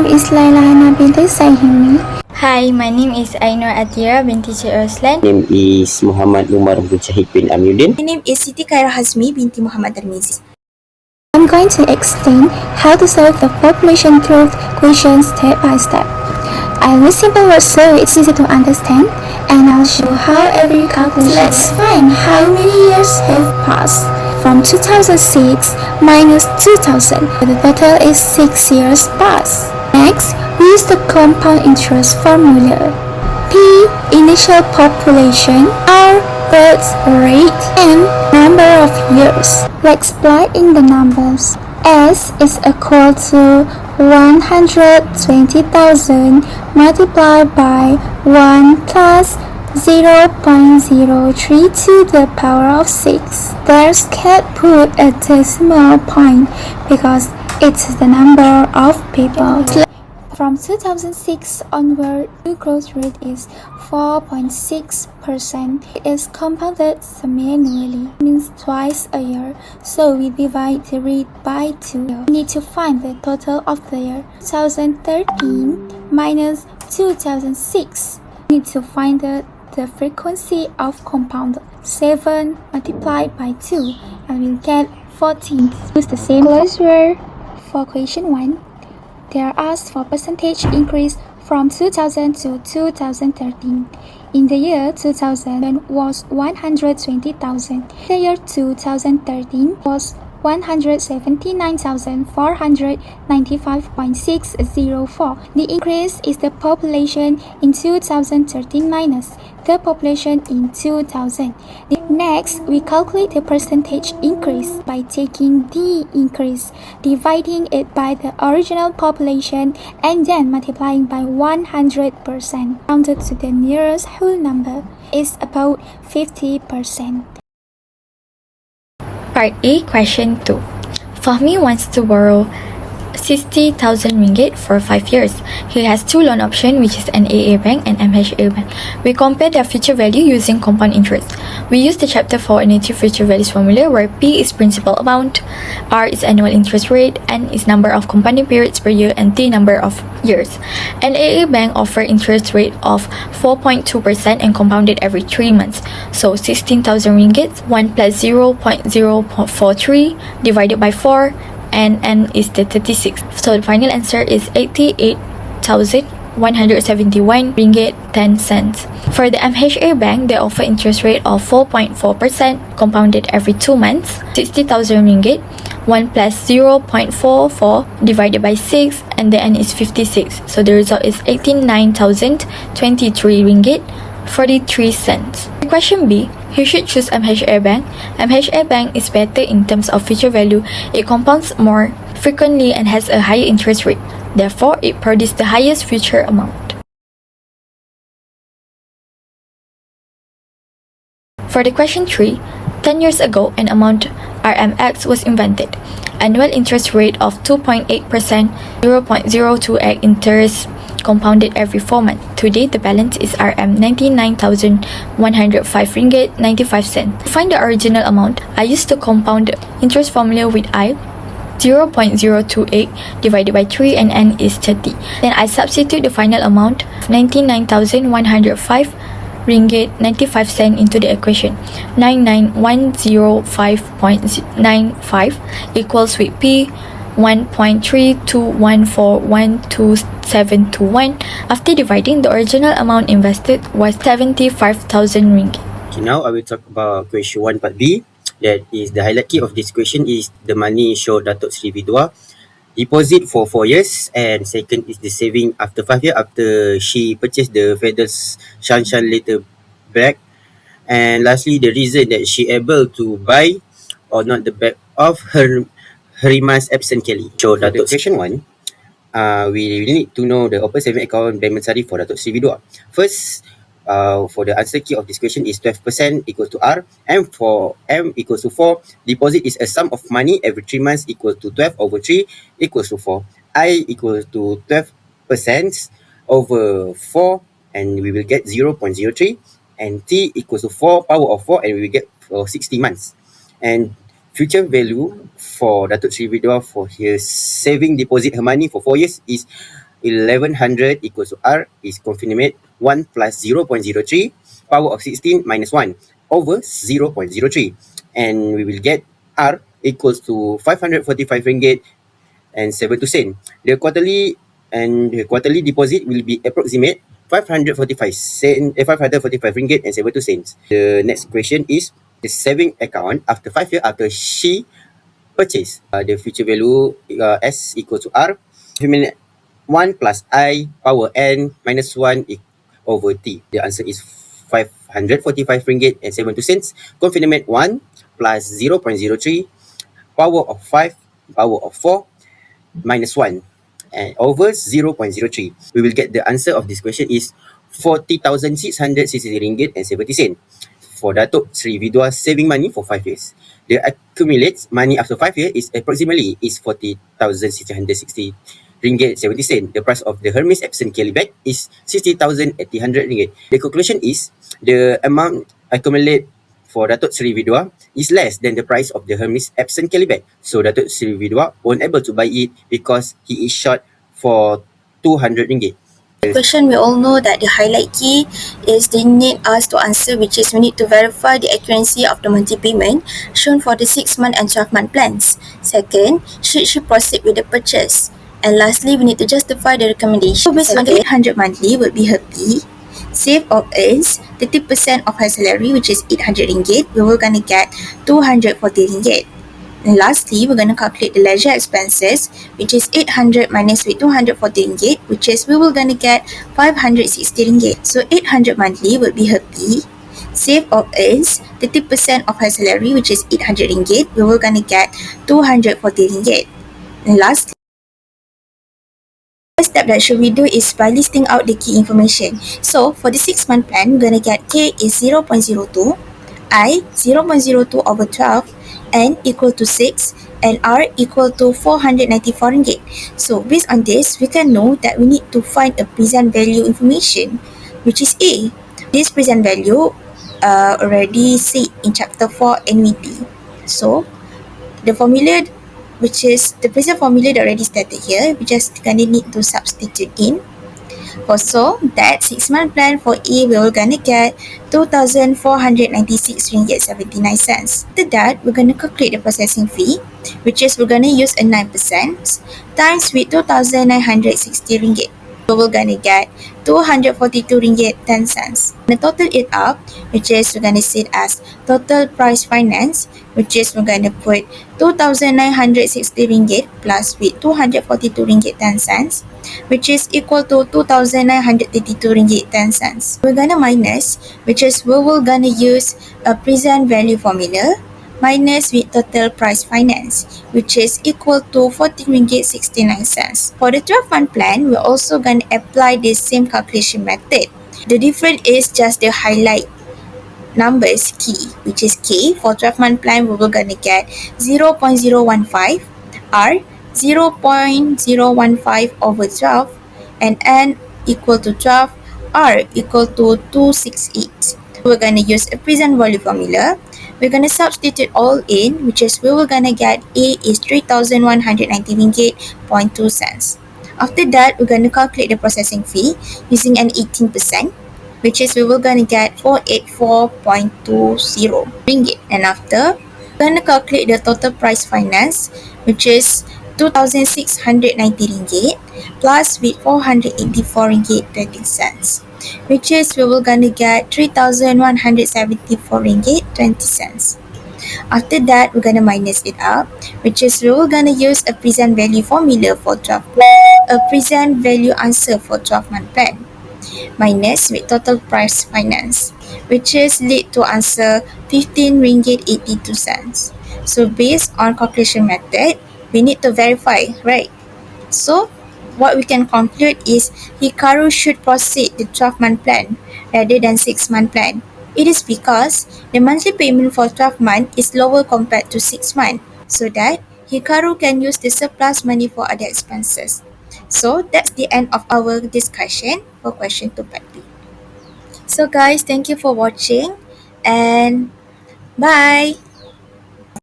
is LAILA binti Saihimi. Hi, my name is ATHIRAH binti Ruslan. My name is Muhammad Umar MUJAHID bin Amyuddin. My name is SITI HAZMIE binti Muhammad Tarmizi. I'm going to explain how to solve the population growth question step by step. I'll use simple words so it's easy to understand, and I'll show how every calculation. Let's find how many years have passed. From 2006 minus 2000, the total is 6 years past. Next, we use the compound interest formula. P, initial population, R, birth rate, M, number of years. Let's plug in the numbers. S is equal to 120,000 multiplied by 1 plus 0.03 to the power of 6. There's can't put a decimal point because it's the number of people. From 2006 onward, the growth rate is 4.6%. It is compounded semi-annually, means twice a year. So we divide the rate by 2. We need to find the total of the year 2013 minus 2006. We need to find the frequency of compound 7 multiplied by 2, and we'll get 14. Use the same closure for question 1. They are asked for percentage increase from 2000 to 2013. In the year 2000 was 120,000. The year 2013 was 179,495.604. The increase is the population in 2013 minus the population in 2000. Next, we calculate the percentage increase by taking the increase, dividing it by the original population, and then multiplying by 100%. Rounded to the nearest whole number is about 50%. Part A, question 2. Fahmi wants to borrow 60,000 ringgit for 5 years. He has two loan options, which is an AA bank and MHA bank. We compare their future value using compound interest. We use the chapter 4 annuity future values formula, where P is principal amount, R is annual interest rate, N is number of compounding periods per year, and T number of years. An AA bank offer interest rate of 4.2% and compounded every 3 months. So 16,000 ringgit, 1 plus 0.043 divided by 4, and N is the 36. So the final answer is 88,171 ringgit 10 cents. For the MHA bank, they offer interest rate of 4.4% compounded every 2 months. 60,000 ringgit, 1 plus 0.44 divided by 6, and the N is 56. So the result is 89,023 ringgit 43 cents. Question B, he should choose MHA bank. MHA bank is better in terms of future value. It compounds more frequently and has a higher interest rate. Therefore, it produces the highest future amount. For the question 3, 10 years ago, an amount RMX was invented. Annual interest rate of 2.8%, 0.02x interest compounded every 4 months. Today, the balance is RM 99,105 ringgit 95 cents. To find the original amount, I used the compound interest formula with I 0.028 divided by 3 and N is 30. Then I substitute the final amount 99,105 ringgit 95 cents into the equation. 99105.95 equals with P 1.32141271. After dividing, the original amount invested was 75,000 ringgit. Okay, now I will talk about question 1 part B. That is the highlight key of this question is the money show Datuk Sri Vidua deposit for 4 years, and second is the saving after 5 years after she purchased the Federal Shanshan later back, and lastly the reason that she able to buy or not the back of her Harimas absent Kelly. So Datuk question 1, we need to know the open saving account Bank Mentari for Datuk Sri Vidua. First, for the answer key of this question is 12% equals to R, and for M equals to 4, deposit is a sum of money every 3 months equals to 12 over 3 equals to 4. I equals to 12% over 4, and we will get 0.03, and T equals to 4 power of 4, and we will get for 60 months. And future value for Datuk Sri Vidua for his saving deposit her money for 4 years is 1100 equals to R is confirmed 1 plus 0.03 power of 16 minus 1 over 0.03, and we will get R equals to 545 ringgit and 72 sen. The quarterly deposit will be approximate 545 sen, 545 ringgit and 72 cents. The next question is the saving account after 5 years after she purchase. The future value S equals to R. 1 plus I power N minus 1 over T. The answer is 545 ringgit and 72 cents. Confirmation 1 plus 0.03 power of 5 power of 4 minus 1 and over 0.03. We will get the answer of this question is 40,660 ringgit and 70 sen. For Datuk Sri Vidua saving money for 5 years. The accumulated money after 5 years is approximately is 40,660 ringgit 70 sen. The price of the Hermes Epson Kelly bag is 60,800 ringgit. The conclusion is the amount accumulated for Datuk Sri Vidua is less than the price of the Hermes Epson Kelly bag. So Datuk Sri Vidua won't able to buy it because he is short for 200 ringgit. Question, we all know that the highlight key is they need us to answer, which is we need to verify the accuracy of the monthly payment shown for the 6-month and 12-month plans. Second, should she proceed with the purchase? And lastly, we need to justify the recommendation. So based on 800 monthly would be her P. Save or earns 30% of her salary, which is 800 ringgit. We were going to get 240 ringgit. And lastly, we're going to calculate the leisure expenses, which is 800 minus with 240 ringgit, which is we will going to get 560 ringgit. So 800 monthly will be her P. Save or earns 30% of her salary, which is 800 ringgit. We will going to get 240 ringgit. And lastly, the step that should we do is by listing out the key information. So for the 6-month plan, we're going to get K is 0.02, I 0.02 over 12, N equal to 6, and R equal to 494 ringgit. So based on this, we can know that we need to find a present value information, which is A. This present value already said in chapter 4 Annuity. So the formula, which is the present formula that already stated here, we just gonna need to substitute in. So that 6-month plan for A, we're gonna get 2,496 ringgit 79 cents. After that, we're gonna calculate the processing fee, which is we're gonna use a 9% times with 2,960 ringgit. So we're gonna get 242 ringgit 10 cents. We're gonna total it up, which is we're gonna see it as total price finance, which is we're gonna put 2,960 ringgit plus with 242 ringgit 10 cents, which is equal to 2,932 ringgit 10 cents. We're gonna minus, which is we will gonna use a present value formula minus with total price finance, which is equal to 14 ringgit 69 cents. For the 12-month plan, we're also gonna apply the same calculation method. The difference is just the highlight numbers key, which is K. For 12-month plan, we will gonna get 0.015, R 0.015 over 12, and N equal to 12, R equal to 268. We're gonna use a present value formula. We're gonna substitute all in, which is we will gonna get A is 3,190 ringgit 0.2 cents. After that, we're gonna calculate the processing fee using an 18%, which is we will gonna get 484.20 ringgit. And after, we're gonna calculate the total price finance, which is 2,690 ringgit plus with 484 ringgit 20 cents, which is we will gonna get 3,174 ringgit 20 cents. After that, we're gonna minus it up, which is we will gonna use a present value formula for 12, a present value answer for 12-month plan, minus with total price finance, which is lead to answer 15 ringgit 82 cents. So based on calculation method, we need to verify, right? So what we can conclude is Hikaru should proceed the 12-month plan rather than 6-month plan. It is because the monthly payment for 12 months is lower compared to 6 months, so that Hikaru can use the surplus money for other expenses. So that's the end of our discussion for question 2 part B. So guys, thank you for watching and bye!